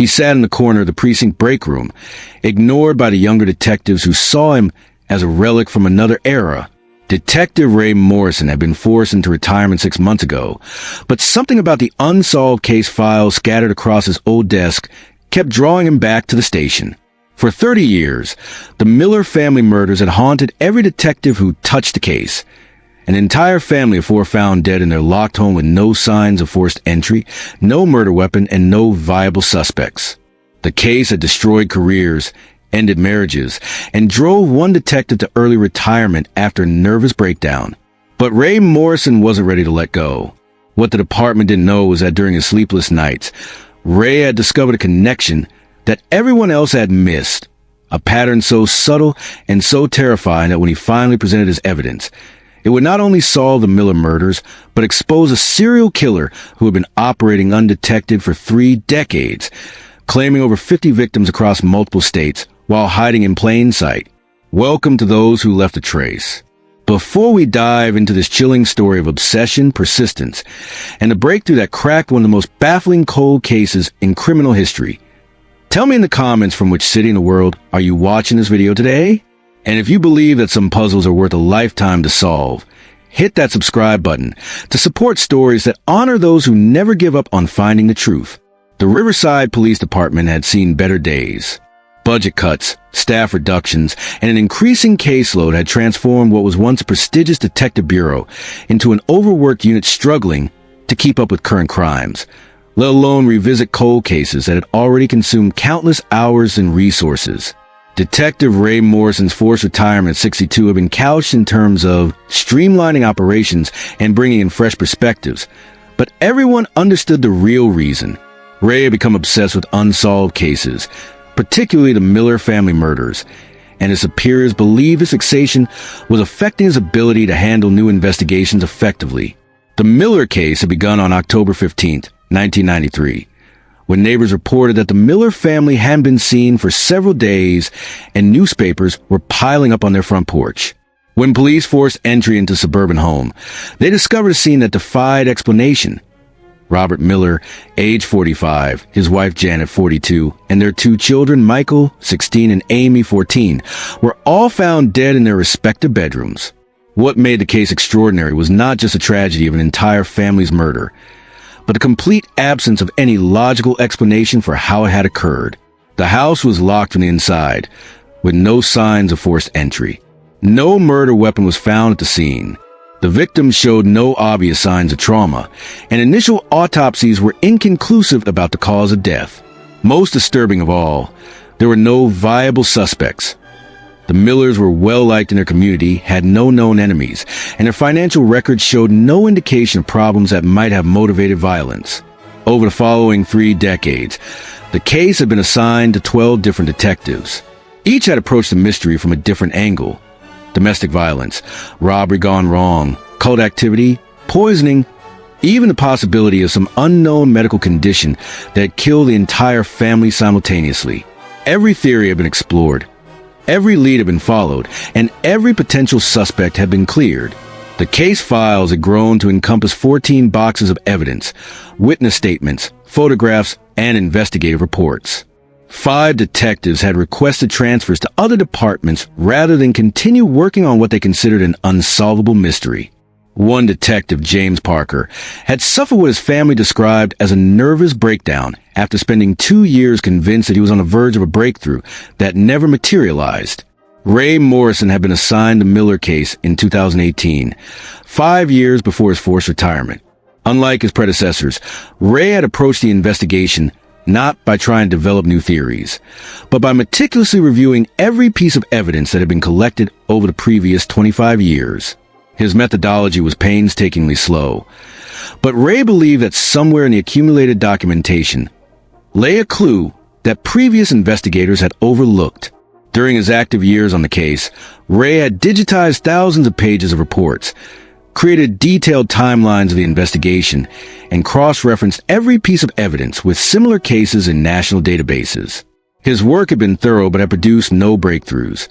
He sat in the corner of the precinct break room, ignored by the younger detectives who saw him as a relic from another era. Detective Ray Morrison had been forced into retirement 6 months ago, but something about the unsolved case files scattered across his old desk kept drawing him back to the station. For 30 years, the Miller family murders had haunted every detective who touched the case. An entire family of 4 found dead in their locked home with no signs of forced entry, no murder weapon, and no viable suspects. The case had destroyed careers, ended marriages, and drove one detective to early retirement after a nervous breakdown. But Ray Morrison wasn't ready to let go. What the department didn't know was that during his sleepless nights, Ray had discovered a connection that everyone else had missed, a pattern so subtle and so terrifying that when he finally presented his evidence, it would not only solve the Miller murders, but expose a serial killer who had been operating undetected for 3 decades, claiming over 50 victims across multiple states while hiding in plain sight. Welcome to those who left a trace. Before we dive into this chilling story of obsession, persistence, and the breakthrough that cracked one of the most baffling cold cases in criminal history, tell me in the comments from which city in the world are you watching this video today? And if you believe that some puzzles are worth a lifetime to solve, hit that subscribe button to support stories that honor those who never give up on finding the truth. The Riverside Police Department had seen better days. Budget cuts, staff reductions, and an increasing caseload had transformed what was once a prestigious detective bureau into an overworked unit struggling to keep up with current crimes, let alone revisit cold cases that had already consumed countless hours and resources. Detective Ray Morrison's forced retirement at 62 had been couched in terms of streamlining operations and bringing in fresh perspectives, but everyone understood the real reason. Ray had become obsessed with unsolved cases, particularly the Miller family murders, and his superiors believed his fixation was affecting his ability to handle new investigations effectively. The Miller case had begun on October 15, 1993. When neighbors reported that the Miller family hadn't been seen for several days and newspapers were piling up on their front porch. When police forced entry into a suburban home, they discovered a scene that defied explanation. Robert Miller, age 45, his wife Janet, 42, and their 2 children, Michael, 16, and Amy, 14, were all found dead in their respective bedrooms. What made the case extraordinary was not just a tragedy of an entire family's murder, but the complete absence of any logical explanation for how it had occurred. The house was locked from the inside, with no signs of forced entry. No murder weapon was found at the scene. The victims showed no obvious signs of trauma, and initial autopsies were inconclusive about the cause of death. Most disturbing of all, there were no viable suspects. The Millers were well-liked in their community, had no known enemies, and their financial records showed no indication of problems that might have motivated violence. Over the following 3 decades, the case had been assigned to 12 different detectives. Each had approached the mystery from a different angle. Domestic violence, robbery gone wrong, cult activity, poisoning, even the possibility of some unknown medical condition that killed the entire family simultaneously. Every theory had been explored. Every lead had been followed, and every potential suspect had been cleared. The case files had grown to encompass 14 boxes of evidence, witness statements, photographs, and investigative reports. 5 detectives had requested transfers to other departments rather than continue working on what they considered an unsolvable mystery. One detective, James Parker, had suffered what his family described as a nervous breakdown after spending 2 years convinced that he was on the verge of a breakthrough that never materialized. Ray Morrison had been assigned the Miller case in 2018, 5 years before his forced retirement. Unlike his predecessors, Ray had approached the investigation not by trying to develop new theories, but by meticulously reviewing every piece of evidence that had been collected over the previous 25 years. His methodology was painstakingly slow, but Ray believed that somewhere in the accumulated documentation lay a clue that previous investigators had overlooked. During his active years on the case, Ray had digitized thousands of pages of reports, created detailed timelines of the investigation, and cross-referenced every piece of evidence with similar cases in national databases. His work had been thorough but had produced no breakthroughs,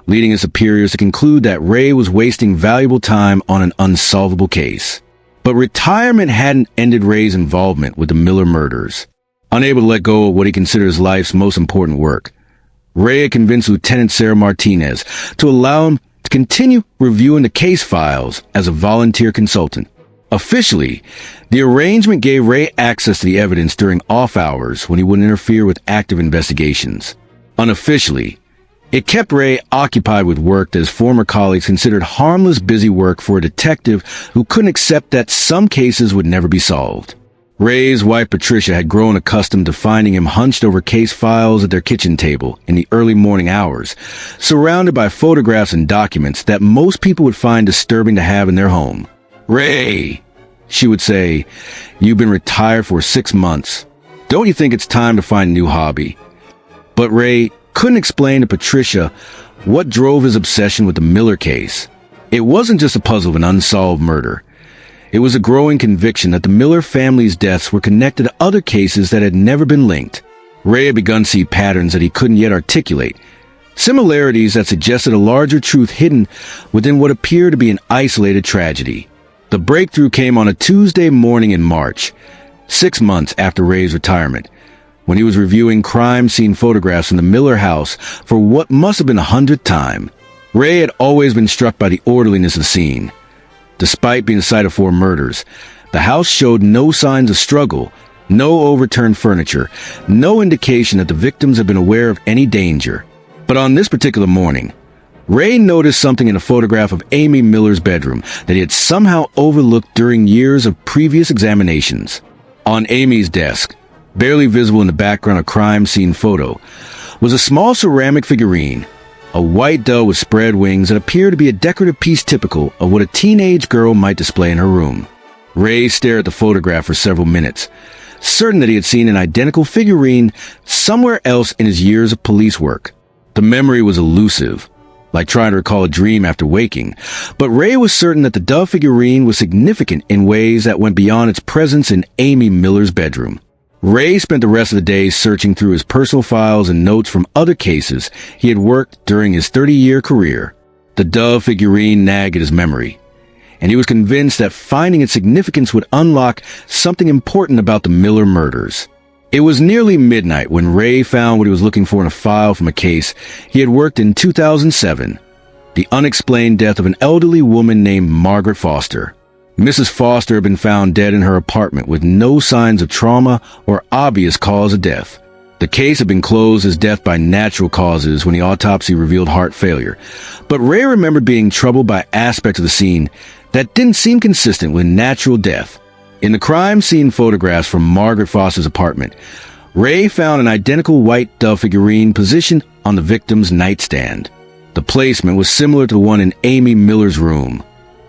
leading his superiors to conclude that Ray was wasting valuable time on an unsolvable case. But retirement hadn't ended Ray's involvement with the Miller murders. Unable to let go of what he considers life's most important work, Ray had convinced Lieutenant Sarah Martinez to allow him to continue reviewing the case files as a volunteer consultant. Officially, the arrangement gave Ray access to the evidence during off hours when he wouldn't interfere with active investigations. Unofficially, it kept Ray occupied with work that his former colleagues considered harmless, busy work for a detective who couldn't accept that some cases would never be solved. Ray's wife Patricia had grown accustomed to finding him hunched over case files at their kitchen table in the early morning hours, surrounded by photographs and documents that most people would find disturbing to have in their home. "Ray," she would say, "you've been retired for 6 months. Don't you think it's time to find a new hobby?" But Ray couldn't explain to Patricia what drove his obsession with the Miller case. It wasn't just a puzzle of an unsolved murder. It was a growing conviction that the Miller family's deaths were connected to other cases that had never been linked. Ray had begun to see patterns that he couldn't yet articulate, similarities that suggested a larger truth hidden within what appeared to be an isolated tragedy. The breakthrough came on a Tuesday morning in March, 6 months after Ray's retirement, when he was reviewing crime scene photographs in the Miller house for what must have been the 100th time. Ray had always been struck by the orderliness of the scene. Despite being the site of 4 murders, the house showed no signs of struggle, no overturned furniture, no indication that the victims had been aware of any danger. But on this particular morning, Ray noticed something in a photograph of Amy Miller's bedroom that he had somehow overlooked during years of previous examinations. On Amy's desk, barely visible in the background of a crime scene photo, was a small ceramic figurine, a white dove with spread wings that appeared to be a decorative piece typical of what a teenage girl might display in her room. Ray stared at the photograph for several minutes, certain that he had seen an identical figurine somewhere else in his years of police work. The memory was elusive, like trying to recall a dream after waking, but Ray was certain that the dove figurine was significant in ways that went beyond its presence in Amy Miller's bedroom. Ray spent the rest of the day searching through his personal files and notes from other cases he had worked during his 30-year career. The dove figurine nagged at his memory, and he was convinced that finding its significance would unlock something important about the Miller murders. It was nearly midnight when Ray found what he was looking for in a file from a case he had worked in 2007, the unexplained death of an elderly woman named Margaret Foster. Mrs. Foster had been found dead in her apartment with no signs of trauma or obvious cause of death. The case had been closed as death by natural causes when the autopsy revealed heart failure, but Ray remembered being troubled by aspects of the scene that didn't seem consistent with natural death. In the crime scene photographs from Margaret Foster's apartment, Ray found an identical white dove figurine positioned on the victim's nightstand. The placement was similar to the one in Amy Miller's room,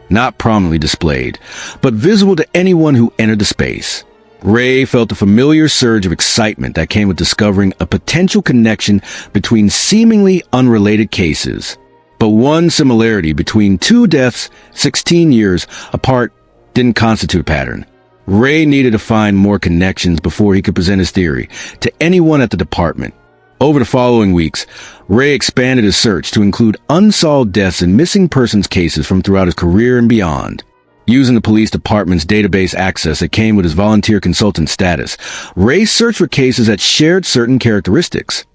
not prominently displayed, but visible to anyone who entered the space. Ray felt a familiar surge of excitement that came with discovering a potential connection between seemingly unrelated cases. But one similarity between 2 deaths 16 years apart didn't constitute a pattern. Ray needed to find more connections before he could present his theory to anyone at the department. Over the following weeks, Ray expanded his search to include unsolved deaths and missing persons cases from throughout his career and beyond. Using the police department's database access that came with his volunteer consultant status, Ray searched for cases that shared certain characteristics.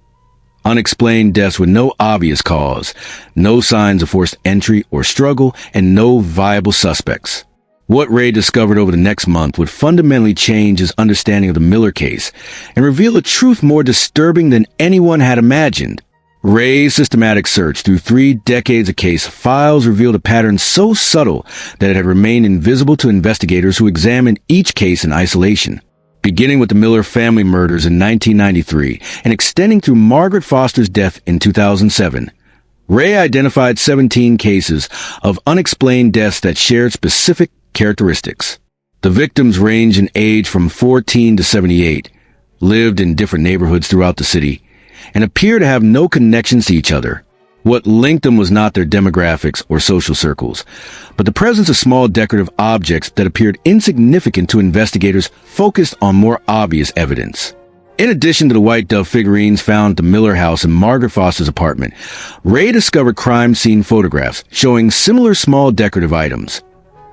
Unexplained deaths with no obvious cause, no signs of forced entry or struggle, and no viable suspects. What Ray discovered over the next month would fundamentally change his understanding of the Miller case and reveal a truth more disturbing than anyone had imagined. Ray's systematic search through 3 decades of case files revealed a pattern so subtle that it had remained invisible to investigators who examined each case in isolation. Beginning with the Miller family murders in 1993 and extending through Margaret Foster's death in 2007, Ray identified 17 cases of unexplained deaths that shared specific characteristics. The victims ranged in age from 14 to 78, lived in different neighborhoods throughout the city, and appeared to have no connections to each other. What linked them was not their demographics or social circles, but the presence of small decorative objects that appeared insignificant to investigators focused on more obvious evidence. In addition to the white dove figurines found at the Miller house and Margaret Foster's apartment, Ray discovered crime scene photographs showing similar small decorative items.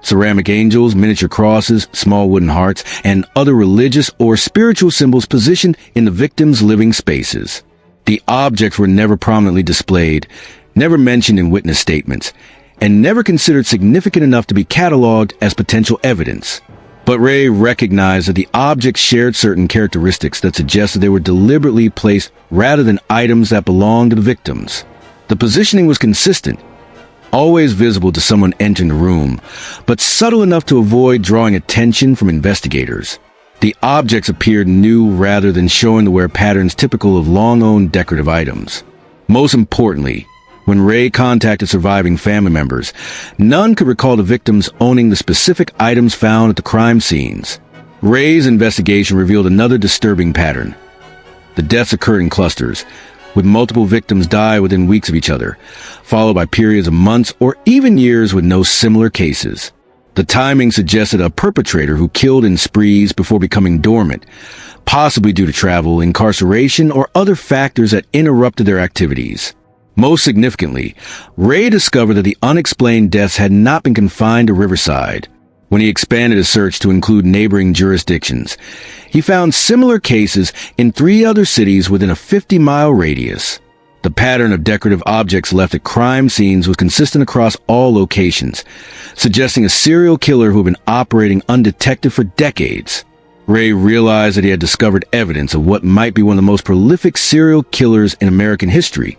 ceramic angels, miniature crosses, small wooden hearts, and other religious or spiritual symbols positioned in the victim's living spaces. The objects were never prominently displayed, never mentioned in witness statements, and never considered significant enough to be cataloged as potential evidence. But Ray recognized that the objects shared certain characteristics that suggested they were deliberately placed rather than items that belonged to the victims. The positioning was consistent, always visible to someone entering the room, but subtle enough to avoid drawing attention from investigators. The objects appeared new rather than showing the wear patterns typical of long-owned decorative items. Most importantly, when Ray contacted surviving family members, none could recall the victims owning the specific items found at the crime scenes. Ray's investigation revealed another disturbing pattern. The deaths occurred in clusters, with multiple victims die within weeks of each other, followed by periods of months or even years with no similar cases. The timing suggested a perpetrator who killed in sprees before becoming dormant, possibly due to travel, incarceration, or other factors that interrupted their activities. Most significantly, Ray discovered that the unexplained deaths had not been confined to Riverside. When he expanded his search to include neighboring jurisdictions, he found similar cases in 3 other cities within a 50-mile radius. The pattern of decorative objects left at crime scenes was consistent across all locations, suggesting a serial killer who had been operating undetected for decades. Ray realized that he had discovered evidence of what might be one of the most prolific serial killers in American history.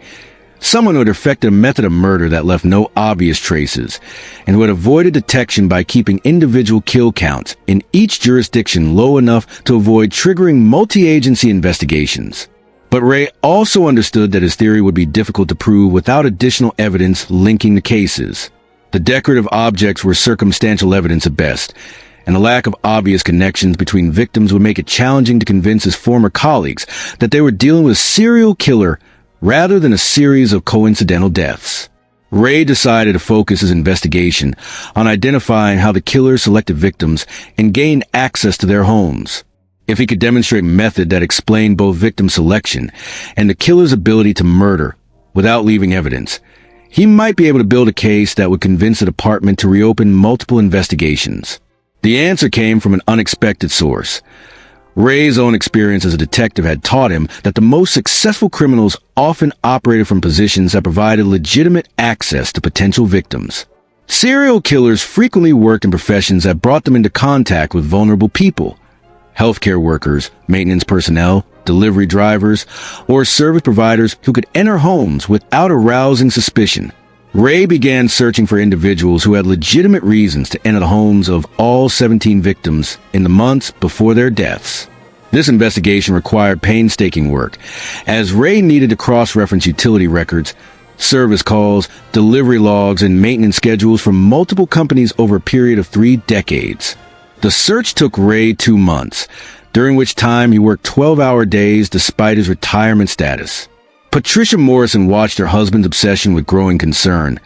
Someone who had perfected a method of murder that left no obvious traces, and who had avoided detection by keeping individual kill counts in each jurisdiction low enough to avoid triggering multi-agency investigations. But Ray also understood that his theory would be difficult to prove without additional evidence linking the cases. The decorative objects were circumstantial evidence at best, and the lack of obvious connections between victims would make it challenging to convince his former colleagues that they were dealing with a serial killer rather than a series of coincidental deaths. Ray decided to focus his investigation on identifying how the killer selected victims and gained access to their homes. If he could demonstrate a method that explained both victim selection and the killer's ability to murder without leaving evidence, he might be able to build a case that would convince the department to reopen multiple investigations. The answer came from an unexpected source. Ray's own experience as a detective had taught him that the most successful criminals often operated from positions that provided legitimate access to potential victims. Serial killers frequently worked in professions that brought them into contact with vulnerable people: healthcare workers, maintenance personnel, delivery drivers, or service providers who could enter homes without arousing suspicion. Ray began searching for individuals who had legitimate reasons to enter the homes of all 17 victims in the months before their deaths. This investigation required painstaking work, as Ray needed to cross-reference utility records, service calls, delivery logs, and maintenance schedules from multiple companies over a period of 3 decades. The search took Ray 2 months, during which time he worked 12-hour days despite his retirement status. Patricia Morrison watched her husband's obsession with growing concern,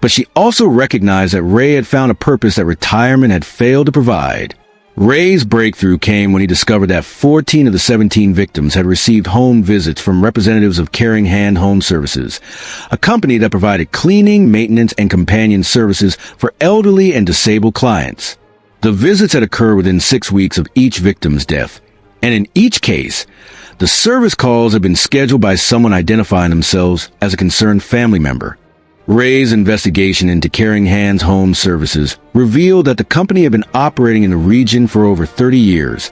but she also recognized that Ray had found a purpose that retirement had failed to provide. Ray's breakthrough came when he discovered that 14 of the 17 victims had received home visits from representatives of Caring Hand Home Services, a company that provided cleaning, maintenance, and companion services for elderly and disabled clients. The visits had occurred within 6 weeks of each victim's death, and in each case, the service calls had been scheduled by someone identifying themselves as a concerned family member. Ray's investigation into Caring Hands Home Services revealed that the company had been operating in the region for over 30 years,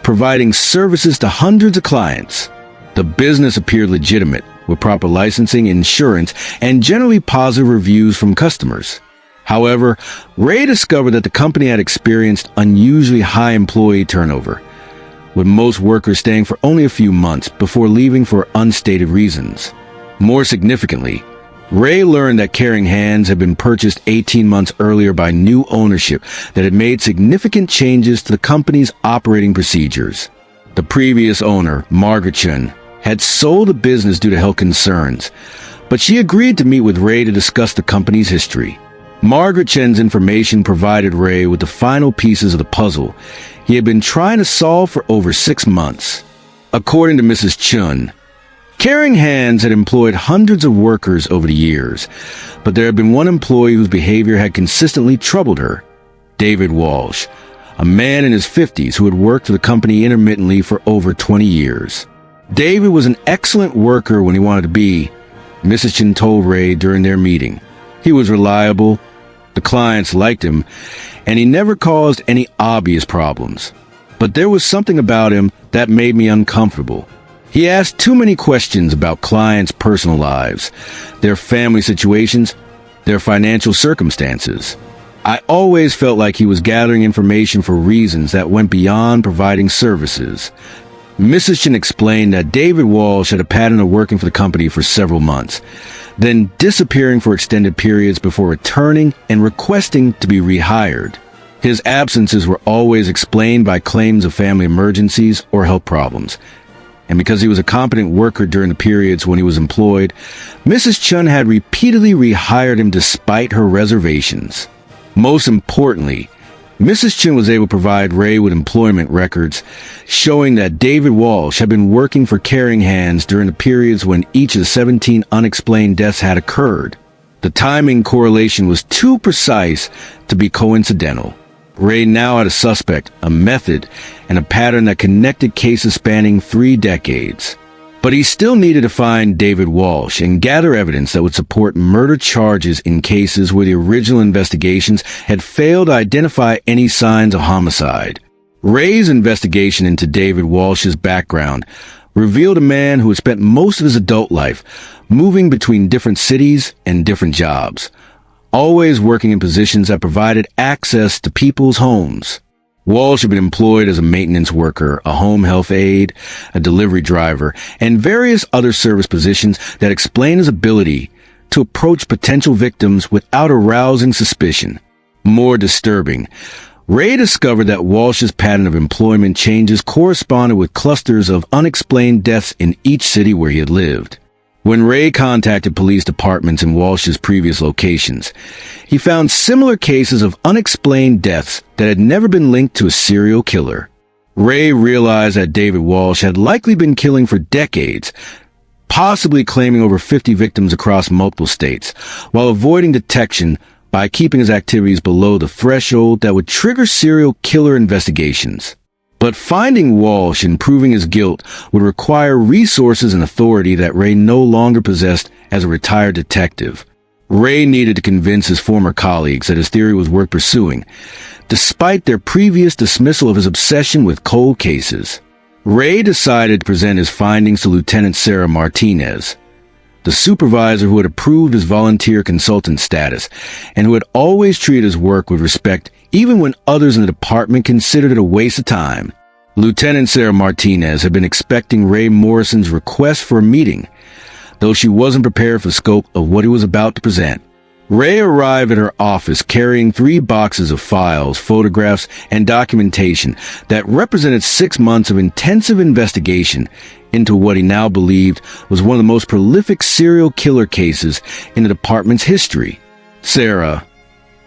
providing services to hundreds of clients. The business appeared legitimate, with proper licensing, insurance, and generally positive reviews from customers. However, Ray discovered that the company had experienced unusually high employee turnover, with most workers staying for only a few months before leaving for unstated reasons. More significantly, Ray learned that Caring Hands had been purchased 18 months earlier by new ownership that had made significant changes to the company's operating procedures. The previous owner, Margaret Chun, had sold the business due to health concerns, but she agreed to meet with Ray to discuss the company's history. Margaret Chen's information provided Ray with the final pieces of the puzzle he had been trying to solve for over 6 months. According to Mrs. Chun, Caring Hands had employed hundreds of workers over the years, but there had been one employee whose behavior had consistently troubled her. David Walsh, a man in his 50s who had worked for the company intermittently for over 20 years. David was an excellent worker when he wanted to be, Mrs. Chin told Ray during their meeting. He was reliable, the clients liked him, and he never caused any obvious problems. But there was something about him that made me uncomfortable. He asked too many questions about clients' personal lives, their family situations, their financial circumstances. I always felt like he was gathering information for reasons that went beyond providing services. Mrs. Chin explained that David Walsh had a pattern of working for the company for several months, then disappearing for extended periods before returning and requesting to be rehired. His absences were always explained by claims of family emergencies or health problems. And because he was a competent worker during the periods when he was employed, Mrs. Chun had repeatedly rehired him despite her reservations. Most importantly, Mrs. Chin was able to provide Ray with employment records showing that David Walsh had been working for Caring Hands during the periods when each of the 17 unexplained deaths had occurred. The timing correlation was too precise to be coincidental. Ray now had a suspect, a method, and a pattern that connected cases spanning 3 decades. But he still needed to find David Walsh and gather evidence that would support murder charges in cases where the original investigations had failed to identify any signs of homicide. Ray's investigation into David Walsh's background revealed a man who had spent most of his adult life moving between different cities and different jobs, always working in positions that provided access to people's homes. Walsh had been employed as a maintenance worker, a home health aide, a delivery driver, and various other service positions that explain his ability to approach potential victims without arousing suspicion. More disturbing, Ray discovered that Walsh's pattern of employment changes corresponded with clusters of unexplained deaths in each city where he had lived. When Ray contacted police departments in Walsh's previous locations, he found similar cases of unexplained deaths that had never been linked to a serial killer. Ray realized that David Walsh had likely been killing for decades, possibly claiming over 50 victims across multiple states, while avoiding detection by keeping his activities below the threshold that would trigger serial killer investigations. But finding Walsh and proving his guilt would require resources and authority that Ray no longer possessed as a retired detective. Ray needed to convince his former colleagues that his theory was worth pursuing, despite their previous dismissal of his obsession with cold cases. Ray decided to present his findings to Lieutenant Sarah Martinez, the supervisor who had approved his volunteer consultant status and who had always treated his work with respect even when others in the department considered it a waste of time. Lieutenant Sarah Martinez had been expecting Ray Morrison's request for a meeting, though she wasn't prepared for the scope of what he was about to present. Ray arrived at her office carrying 3 boxes of files, photographs, and documentation that represented 6 months of intensive investigation into what he now believed was one of the most prolific serial killer cases in the department's history. Sarah,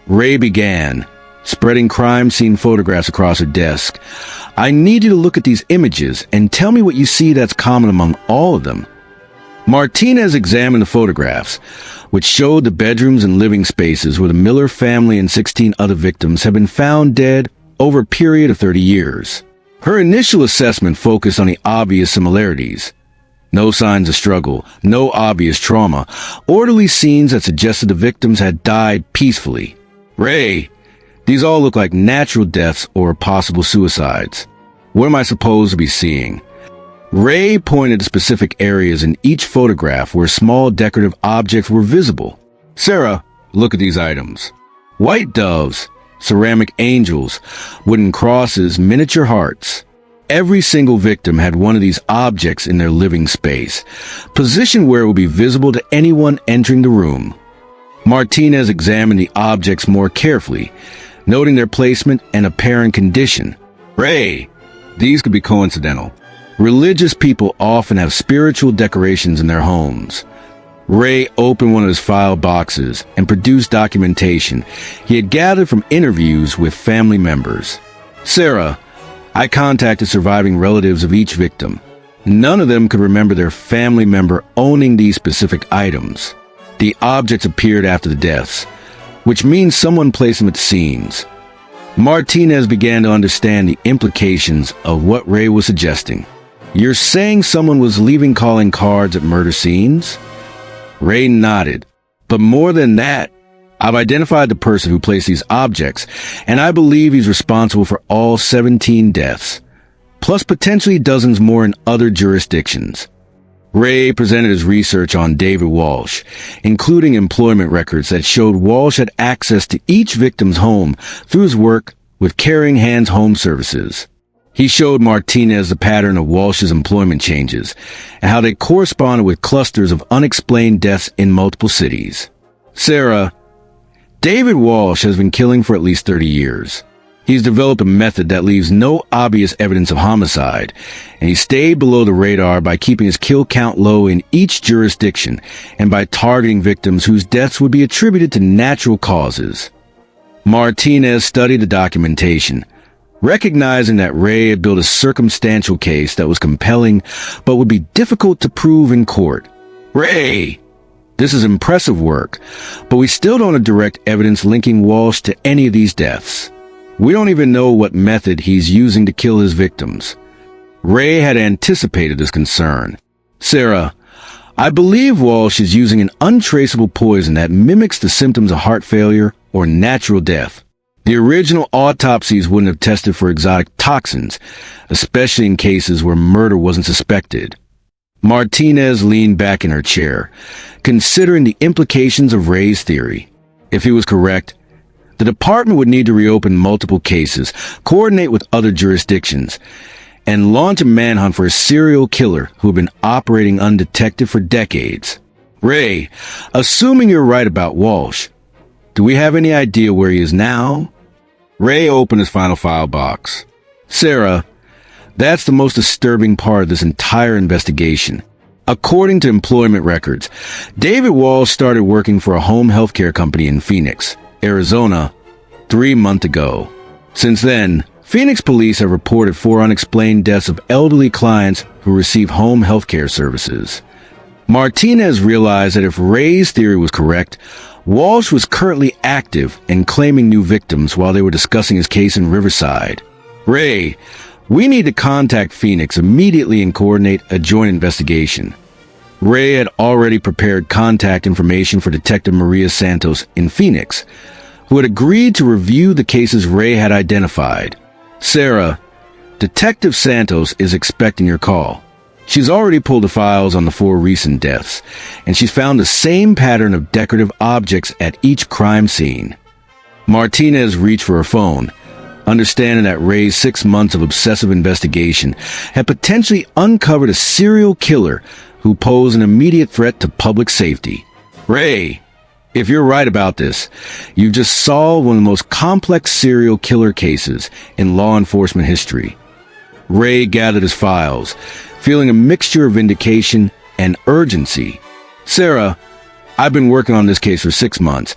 Ray began, spreading crime scene photographs across her desk. I need you to look at these images and tell me what you see that's common among all of them. Martinez examined the photographs, which showed the bedrooms and living spaces where the Miller family and 16 other victims had been found dead over a period of 30 years. Her initial assessment focused on the obvious similarities. No signs of struggle, no obvious trauma, orderly scenes that suggested the victims had died peacefully. Ray, these all look like natural deaths or possible suicides. What am I supposed to be seeing? Ray pointed to specific areas in each photograph where small decorative objects were visible. Sarah, look at these items. White doves, ceramic angels, wooden crosses, miniature hearts. Every single victim had one of these objects in their living space, positioned where it would be visible to anyone entering the room. Martinez examined the objects more carefully, noting their placement and apparent condition. Ray, these could be coincidental. Religious people often have spiritual decorations in their homes. Ray opened one of his file boxes and produced documentation he had gathered from interviews with family members. Sarah, I contacted surviving relatives of each victim. None of them could remember their family member owning these specific items. The objects appeared after the deaths, which means someone placed them at the scenes. Martinez began to understand the implications of what Ray was suggesting. "You're saying someone was leaving calling cards at murder scenes?" Ray nodded. "But more than that, I've identified the person who placed these objects, and I believe he's responsible for all 17 deaths, plus potentially dozens more in other jurisdictions." Ray presented his research on David Walsh, including employment records that showed Walsh had access to each victim's home through his work with Caring Hands Home Services. He showed Martinez the pattern of Walsh's employment changes and how they corresponded with clusters of unexplained deaths in multiple cities. "Sarah, David Walsh has been killing for at least 30 years. He's developed a method that leaves no obvious evidence of homicide, and he stayed below the radar by keeping his kill count low in each jurisdiction and by targeting victims whose deaths would be attributed to natural causes." Martinez studied the documentation, recognizing that Ray had built a circumstantial case that was compelling but would be difficult to prove in court. "Ray, this is impressive work, but we still don't have direct evidence linking Walsh to any of these deaths. We don't even know what method he's using to kill his victims." Ray had anticipated this concern. "Sarah, I believe Walsh is using an untraceable poison that mimics the symptoms of heart failure or natural death. The original autopsies wouldn't have tested for exotic toxins, especially in cases where murder wasn't suspected." Martinez leaned back in her chair, considering the implications of Ray's theory. If he was correct, the department would need to reopen multiple cases, coordinate with other jurisdictions, and launch a manhunt for a serial killer who had been operating undetected for decades. "Ray, assuming you're right about Walsh, do we have any idea where he is now?" Ray opened his final file box. "Sarah, that's the most disturbing part of this entire investigation. According to employment records, David Walsh started working for a home healthcare company in Phoenix, Arizona, 3 months ago. Since then, Phoenix police have reported 4 unexplained deaths of elderly clients who receive home healthcare services." Martinez realized that if Ray's theory was correct, Walsh was currently active and claiming new victims while they were discussing his case in Riverside. "Ray, we need to contact Phoenix immediately and coordinate a joint investigation." Ray had already prepared contact information for Detective Maria Santos in Phoenix, who had agreed to review the cases Ray had identified. "Sarah, Detective Santos is expecting your call. She's already pulled the files on the 4 recent deaths, and she's found the same pattern of decorative objects at each crime scene." Martinez reached for her phone, understanding that Ray's 6 months of obsessive investigation had potentially uncovered a serial killer who posed an immediate threat to public safety. "Ray, if you're right about this, you've just solved one of the most complex serial killer cases in law enforcement history." Ray gathered his files, feeling a mixture of vindication and urgency. "Sarah, I've been working on this case for 6 months,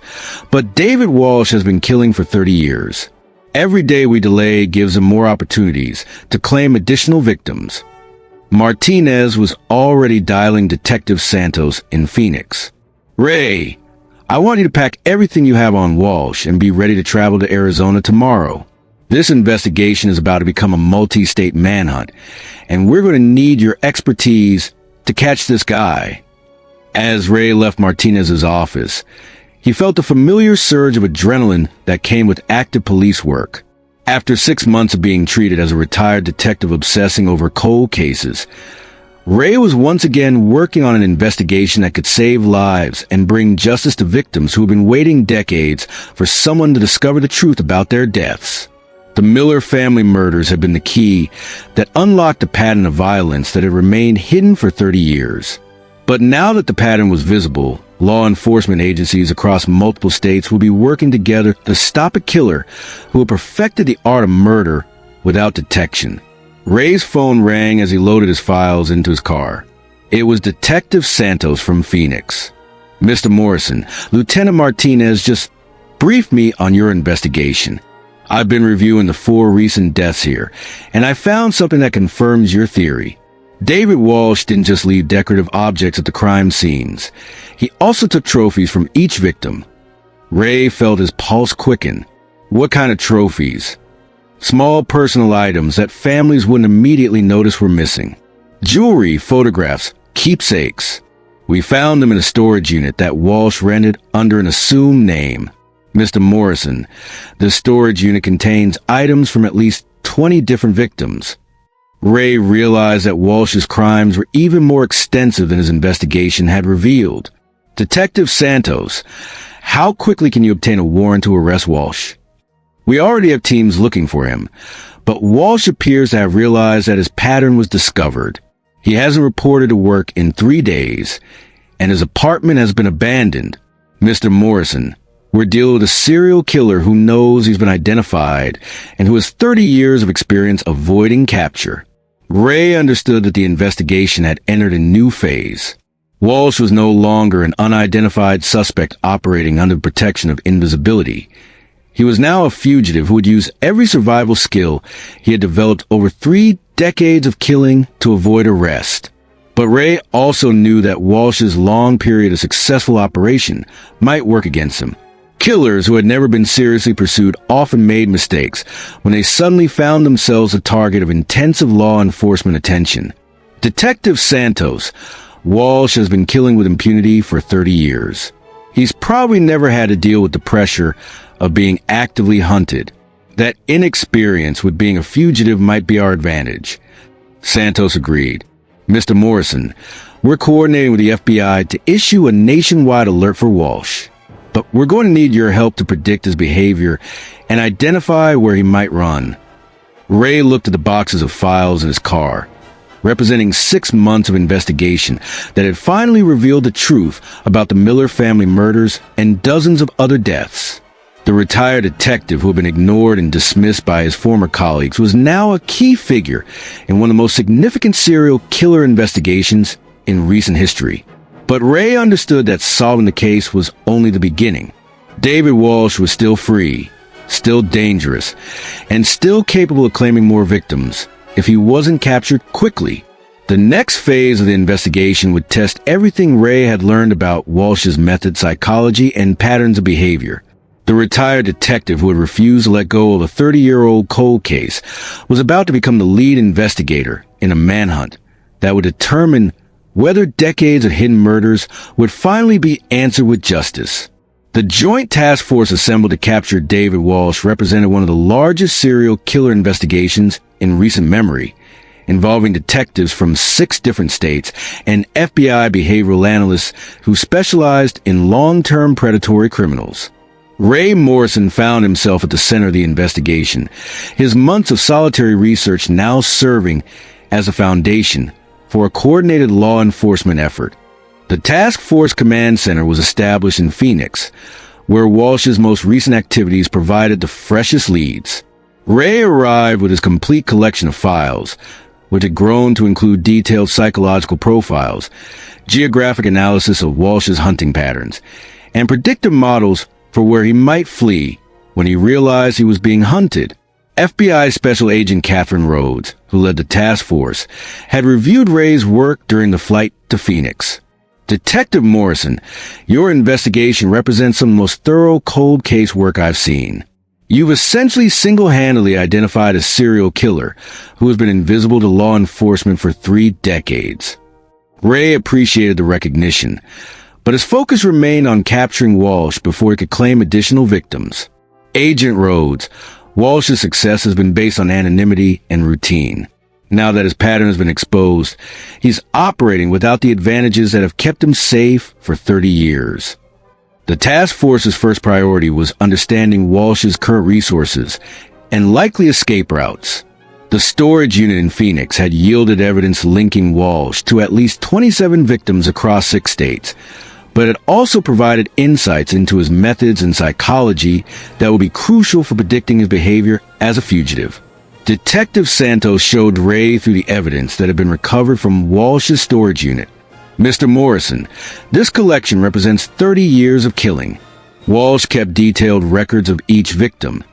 but David Walsh has been killing for 30 years. Every day we delay gives him more opportunities to claim additional victims." Martinez was already dialing Detective Santos in Phoenix. "Ray, I want you to pack everything you have on Walsh and be ready to travel to Arizona tomorrow. This investigation is about to become a multi-state manhunt, and we're going to need your expertise to catch this guy." As Ray left Martinez's office, he felt a familiar surge of adrenaline that came with active police work. After 6 months of being treated as a retired detective obsessing over cold cases, Ray was once again working on an investigation that could save lives and bring justice to victims who have been waiting decades for someone to discover the truth about their deaths. The Miller family murders had been the key that unlocked a pattern of violence that had remained hidden for 30 years. But now that the pattern was visible, law enforcement agencies across multiple states will be working together to stop a killer who had perfected the art of murder without detection. Ray's phone rang as he loaded his files into his car. It was Detective Santos from Phoenix. "Mr. Morrison, Lieutenant Martinez just briefed me on your investigation. I've been reviewing the 4 recent deaths here, and I found something that confirms your theory. David Walsh didn't just leave decorative objects at the crime scenes. He also took trophies from each victim." Ray felt his pulse quicken. What kind of trophies? Small personal items that families wouldn't immediately notice were missing. Jewelry, photographs, keepsakes. We found them in a storage unit that Walsh rented under an assumed name, Mr. Morrison. The storage unit contains items from at least 20 different victims. Ray realized that Walsh's crimes were even more extensive than his investigation had revealed. Detective Santos, how quickly can you obtain a warrant to arrest Walsh? We already have teams looking for him, but Walsh appears to have realized that his pattern was discovered. He hasn't reported to work in 3 days, and his apartment has been abandoned. Mr. Morrison, we're dealing with a serial killer who knows he's been identified and who has 30 years of experience avoiding capture. Ray understood that the investigation had entered a new phase. Walsh was no longer an unidentified suspect operating under the protection of invisibility. He was now a fugitive who would use every survival skill he had developed over 3 decades of killing to avoid arrest. But Ray also knew that Walsh's long period of successful operation might work against him. Killers who had never been seriously pursued often made mistakes when they suddenly found themselves a target of intensive law enforcement attention. Detective Santos, Walsh has been killing with impunity for 30 years. He's probably never had to deal with the pressure of being actively hunted. That inexperience with being a fugitive might be our advantage. Santos agreed. Mr. Morrison, we're coordinating with the FBI to issue a nationwide alert for Walsh. But we're going to need your help to predict his behavior and identify where he might run. Ray looked at the boxes of files in his car, representing 6 months of investigation that had finally revealed the truth about the Miller family murders and dozens of other deaths. The retired detective who had been ignored and dismissed by his former colleagues was now a key figure in one of the most significant serial killer investigations in recent history. But Ray understood that solving the case was only the beginning. David Walsh was still free, still dangerous, and still capable of claiming more victims if he wasn't captured quickly. The next phase of the investigation would test everything Ray had learned about Walsh's method, psychology, and patterns of behavior. The retired detective who had refused to let go of a 30-year-old cold case was about to become the lead investigator in a manhunt that would determine whether decades of hidden murders would finally be answered with justice. The joint task force assembled to capture David Walsh represented one of the largest serial killer investigations in recent memory, involving detectives from 6 different states and FBI behavioral analysts who specialized in long-term predatory criminals. Ray Morrison found himself at the center of the investigation, his months of solitary research now serving as a foundation for a coordinated law enforcement effort. The Task Force Command Center was established in Phoenix, where Walsh's most recent activities provided the freshest leads. Ray arrived with his complete collection of files, which had grown to include detailed psychological profiles, geographic analysis of Walsh's hunting patterns, and predictive models for where he might flee when he realized he was being hunted. FBI Special Agent Catherine Rhodes, who led the task force, had reviewed Ray's work during the flight to Phoenix. Detective Morrison, your investigation represents some of the most thorough cold case work I've seen. You've essentially single-handedly identified a serial killer who has been invisible to law enforcement for 3 decades. Ray appreciated the recognition, but his focus remained on capturing Walsh before he could claim additional victims. Agent Rhodes, Walsh's success has been based on anonymity and routine. Now that his pattern has been exposed, he's operating without the advantages that have kept him safe for 30 years. The task force's first priority was understanding Walsh's current resources and likely escape routes. The storage unit in Phoenix had yielded evidence linking Walsh to at least 27 victims across 6 states, but it also provided insights into his methods and psychology that would be crucial for predicting his behavior as a fugitive. Detective Santos showed Ray through the evidence that had been recovered from Walsh's storage unit. Mr. Morrison, this collection represents 30 years of killing. Walsh kept detailed records of each victim,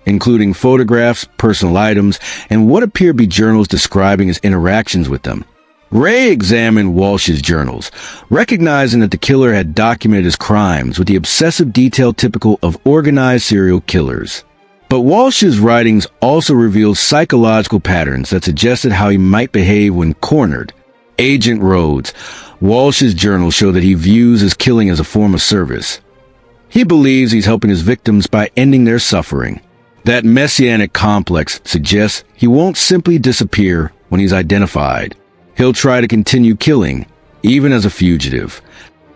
including photographs, personal items, and what appeared to be journals describing his interactions with them. Ray examined Walsh's journals, recognizing that the killer had documented his crimes with the obsessive detail typical of organized serial killers. But Walsh's writings also revealed psychological patterns that suggested how he might behave when cornered. Agent Rhodes. Walsh's journals show that he views his killing as a form of service. He believes he's helping his victims by ending their suffering. That messianic complex suggests he won't simply disappear when he's identified. He'll try to continue killing, even as a fugitive.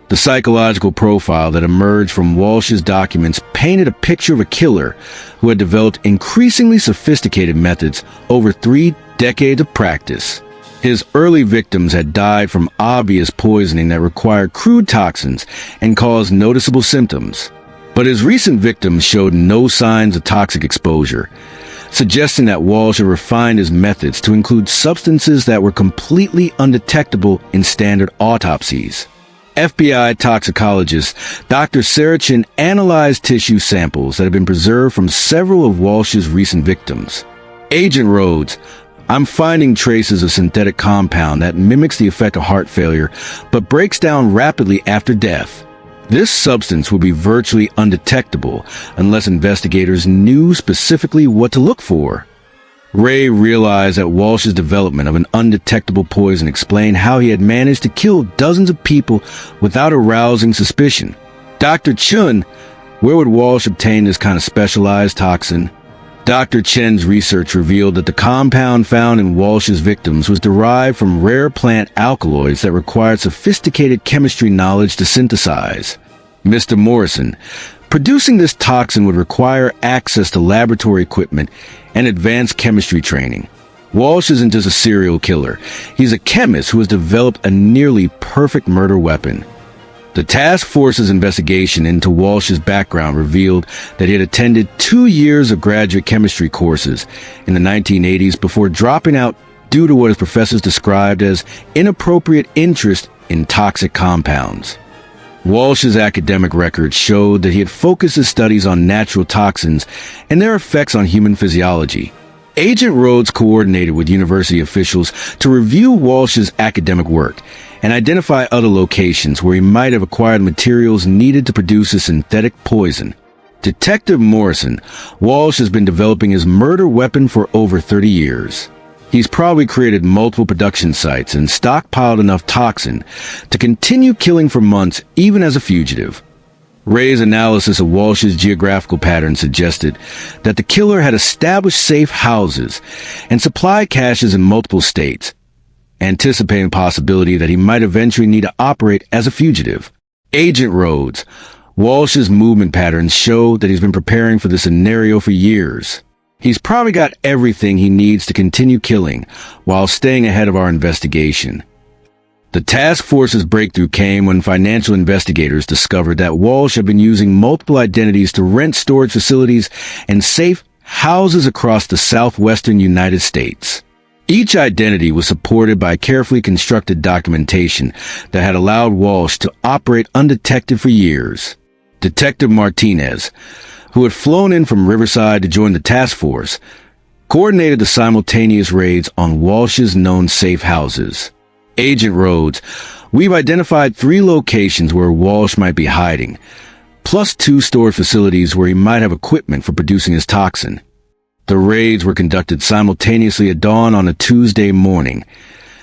The psychological profile that emerged from Walsh's documents painted a picture of a killer who had developed increasingly sophisticated methods over 3 decades of practice. His early victims had died from obvious poisoning that required crude toxins and caused noticeable symptoms. But his recent victims showed no signs of toxic exposure, suggesting that Walsh had refined his methods to include substances that were completely undetectable in standard autopsies. FBI toxicologist Dr. Sarachin analyzed tissue samples that had been preserved from several of Walsh's recent victims. Agent Rhodes, I'm finding traces of synthetic compound that mimics the effect of heart failure, but breaks down rapidly after death. This substance would be virtually undetectable unless investigators knew specifically what to look for. Ray realized that Walsh's development of an undetectable poison explained how he had managed to kill dozens of people without arousing suspicion. Dr. Chun, where would Walsh obtain this kind of specialized toxin? Dr. Chen's research revealed that the compound found in Walsh's victims was derived from rare plant alkaloids that required sophisticated chemistry knowledge to synthesize. Mr. Morrison, producing this toxin would require access to laboratory equipment and advanced chemistry training. Walsh isn't just a serial killer. He's a chemist who has developed a nearly perfect murder weapon. The task force's investigation into Walsh's background revealed that he had attended 2 years of graduate chemistry courses in the 1980s before dropping out due to what his professors described as inappropriate interest in toxic compounds. Walsh's academic records showed that he had focused his studies on natural toxins and their effects on human physiology. Agent Rhodes coordinated with university officials to review Walsh's academic work and identify other locations where he might have acquired materials needed to produce a synthetic poison. Detective Morrison, Walsh has been developing his murder weapon for over 30 years. He's probably created multiple production sites and stockpiled enough toxin to continue killing for months even as a fugitive. Ray's analysis of Walsh's geographical pattern suggested that the killer had established safe houses and supply caches in multiple states, anticipating the possibility that he might eventually need to operate as a fugitive. Agent Rhodes, Walsh's movement patterns show that he's been preparing for this scenario for years. He's probably got everything he needs to continue killing while staying ahead of our investigation. The task force's breakthrough came when financial investigators discovered that Walsh had been using multiple identities to rent storage facilities and safe houses across the southwestern United States. Each identity was supported by carefully constructed documentation that had allowed Walsh to operate undetected for years. Detective Martinez, who had flown in from Riverside to join the task force, coordinated the simultaneous raids on Walsh's known safe houses. Agent Rhodes, we've identified 3 locations where Walsh might be hiding, plus 2 storage facilities where he might have equipment for producing his toxin. The raids were conducted simultaneously at dawn on a Tuesday morning,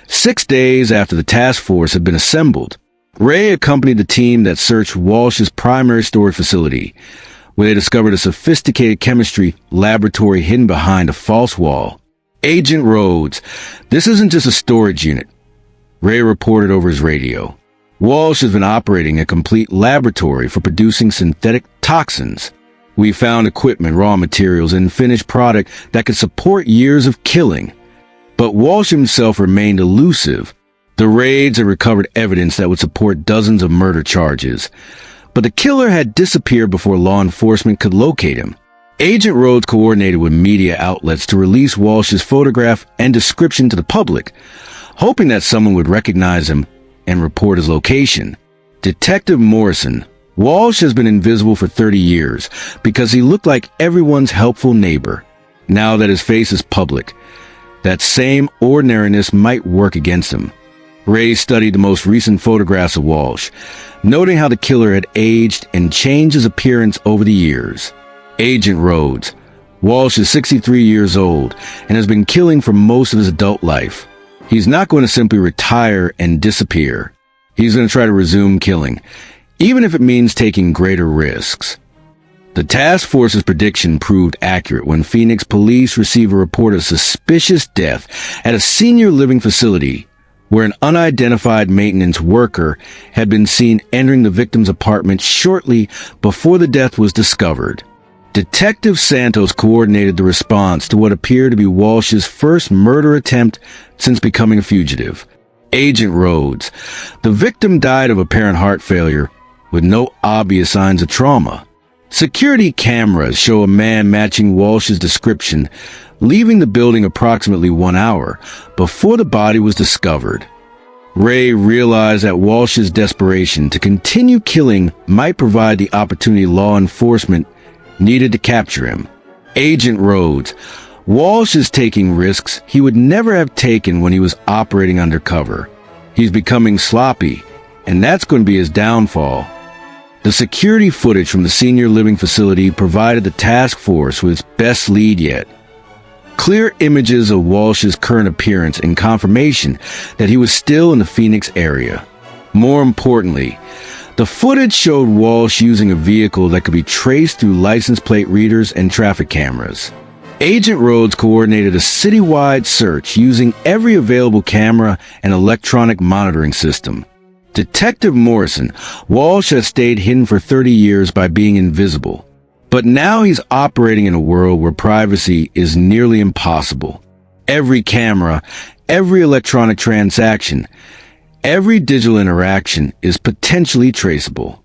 6 days after the task force had been assembled. Ray accompanied the team that searched Walsh's primary storage facility, where they discovered a sophisticated chemistry laboratory hidden behind a false wall. Agent Rhodes, this isn't just a storage unit, Ray reported over his radio. Walsh has been operating a complete laboratory for producing synthetic toxins. We found equipment, raw materials, and finished product that could support years of killing. But Walsh himself remained elusive. The raids had recovered evidence that would support dozens of murder charges, but the killer had disappeared before law enforcement could locate him. Agent Rhodes coordinated with media outlets to release Walsh's photograph and description to the public, hoping that someone would recognize him and report his location. Detective Morrison, Walsh has been invisible for 30 years because he looked like everyone's helpful neighbor. Now that his face is public, that same ordinariness might work against him. Ray studied the most recent photographs of Walsh, noting how the killer had aged and changed his appearance over the years. Agent Rhodes, Walsh is 63 years old and has been killing for most of his adult life. He's not going to simply retire and disappear. He's going to try to resume killing, even if it means taking greater risks. The task force's prediction proved accurate when Phoenix police received a report of suspicious death at a senior living facility where an unidentified maintenance worker had been seen entering the victim's apartment shortly before the death was discovered. Detective Santos coordinated the response to what appeared to be Walsh's first murder attempt since becoming a fugitive. Agent Rhodes. The victim died of apparent heart failure with no obvious signs of trauma. Security cameras show a man matching Walsh's description leaving the building approximately 1 hour before the body was discovered. Ray realized that Walsh's desperation to continue killing might provide the opportunity law enforcement needed to capture him. Agent Rhodes. Walsh is taking risks he would never have taken when he was operating undercover. He's becoming sloppy, and that's going to be his downfall. The security footage from the senior living facility provided the task force with its best lead yet. Clear images of Walsh's current appearance and confirmation that he was still in the Phoenix area. More importantly, the footage showed Walsh using a vehicle that could be traced through license plate readers and traffic cameras. Agent Rhodes coordinated a citywide search using every available camera and electronic monitoring system. Detective Morrison. Walsh has stayed hidden for 30 years by being invisible. But now he's operating in a world where privacy is nearly impossible. Every camera, every electronic transaction, every digital interaction is potentially traceable.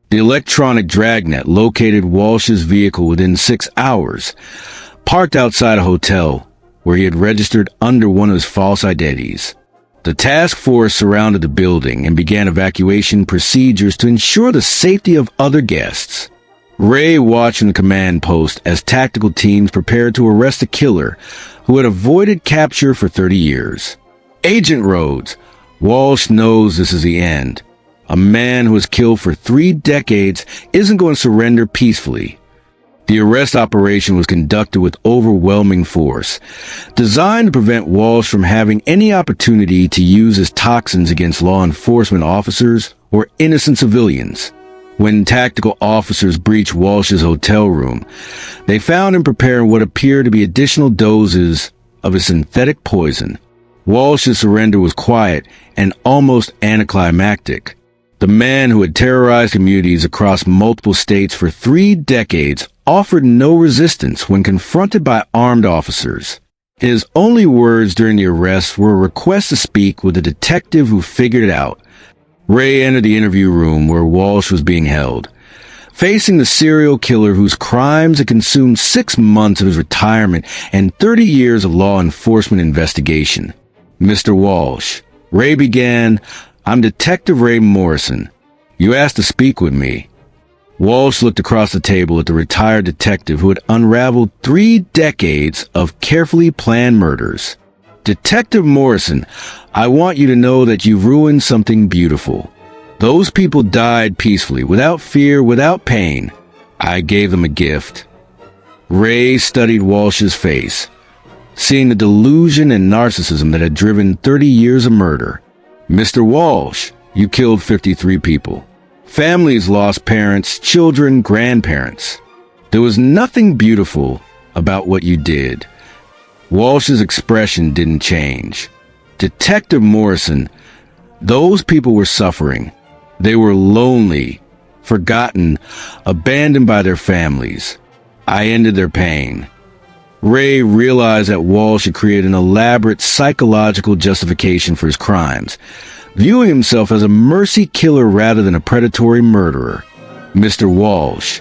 The electronic dragnet located Walsh's vehicle within 6 hours, parked outside a hotel where he had registered under one of his false identities. The task force surrounded the building and began evacuation procedures to ensure the safety of other guests. Ray watched from the command post as tactical teams prepared to arrest a killer who had avoided capture for 30 years. Agent Rhodes. Walsh knows this is the end. A man who has killed for 3 decades isn't going to surrender peacefully. The arrest operation was conducted with overwhelming force, designed to prevent Walsh from having any opportunity to use his toxins against law enforcement officers or innocent civilians. When tactical officers breached Walsh's hotel room, they found him preparing what appeared to be additional doses of a synthetic poison. Walsh's surrender was quiet and almost anticlimactic. The man who had terrorized communities across multiple states for 3 decades offered no resistance when confronted by armed officers. His only words during the arrest were a request to speak with a detective who figured it out. Ray entered the interview room where Walsh was being held, facing the serial killer whose crimes had consumed 6 months of his retirement and 30 years of law enforcement investigation. Mr. Walsh. Ray began, "I'm Detective Ray Morrison. You asked to speak with me." Walsh looked across the table at the retired detective who had unraveled 3 decades of carefully planned murders. "Detective Morrison, I want you to know that you've ruined something beautiful. Those people died peacefully, without fear, without pain. I gave them a gift." Ray studied Walsh's face, seeing the delusion and narcissism that had driven 30 years of murder. "Mr. Walsh, you killed 53 people. Families lost parents, children, grandparents. There was nothing beautiful about what you did." Walsh's expression didn't change. "Detective Morrison, those people were suffering. They were lonely, forgotten, abandoned by their families. I ended their pain." Ray realized that Walsh had created an elaborate psychological justification for his crimes, viewing himself as a mercy killer rather than a predatory murderer. "Mr. Walsh,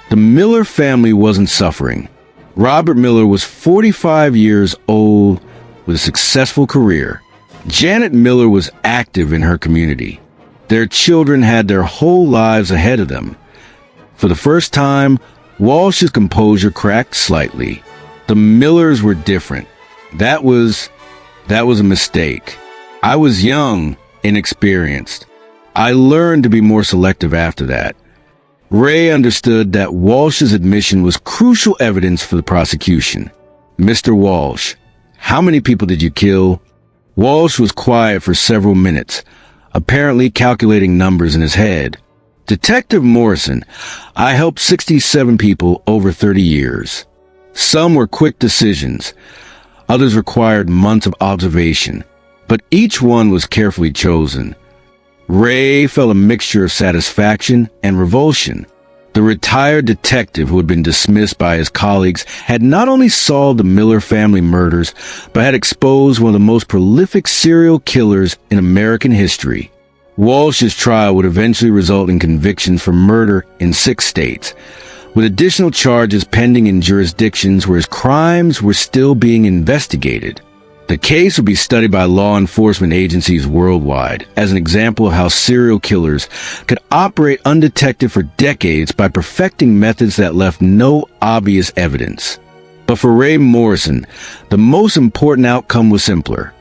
the Miller family wasn't suffering. Robert Miller was 45 years old with a successful career. Janet Miller was active in her community. Their children had their whole lives ahead of them." For the first time, Walsh's composure cracked slightly. The Millers were different. That was a mistake. I was young, inexperienced. I learned to be more selective after that. Ray understood that Walsh's admission was crucial evidence for the prosecution. "Mr. Walsh, how many people did you kill?" Walsh was quiet for several minutes, apparently calculating numbers in his head. "Detective Morrison, I helped 67 people over 30 years. Some were quick decisions. Others required months of observation, but each one was carefully chosen." Ray felt a mixture of satisfaction and revulsion. The retired detective who had been dismissed by his colleagues had not only solved the Miller family murders, but had exposed one of the most prolific serial killers in American history. Walsh's trial would eventually result in convictions for murder in 6 states, with additional charges pending in jurisdictions where his crimes were still being investigated. The case would be studied by law enforcement agencies worldwide as an example of how serial killers could operate undetected for decades by perfecting methods that left no obvious evidence. But for Ray Morrison, the most important outcome was simpler.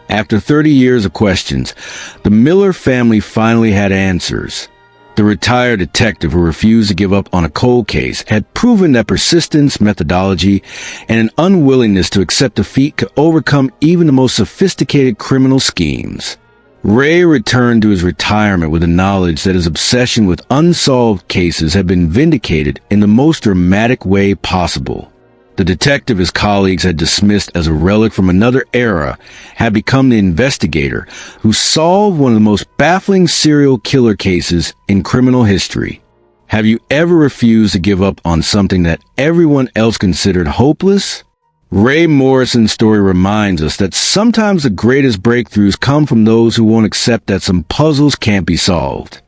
After 30 years of questions, the Miller family finally had answers. The retired detective who refused to give up on a cold case had proven that persistence, methodology, and an unwillingness to accept defeat could overcome even the most sophisticated criminal schemes. Ray returned to his retirement with the knowledge that his obsession with unsolved cases had been vindicated in the most dramatic way possible. The detective his colleagues had dismissed as a relic from another era had become the investigator who solved one of the most baffling serial killer cases in criminal history. Have you ever refused to give up on something that everyone else considered hopeless? Ray Morrison's story reminds us that sometimes the greatest breakthroughs come from those who won't accept that some puzzles can't be solved.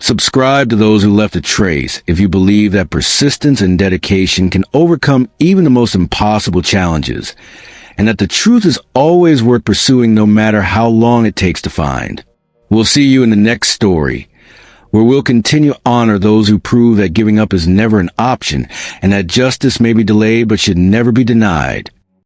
Subscribe to Those Who Left a Trace if you believe that persistence and dedication can overcome even the most impossible challenges, and that the truth is always worth pursuing no matter how long it takes to find. We'll see you in the next story, where we'll continue to honor those who prove that giving up is never an option and that justice may be delayed but should never be denied.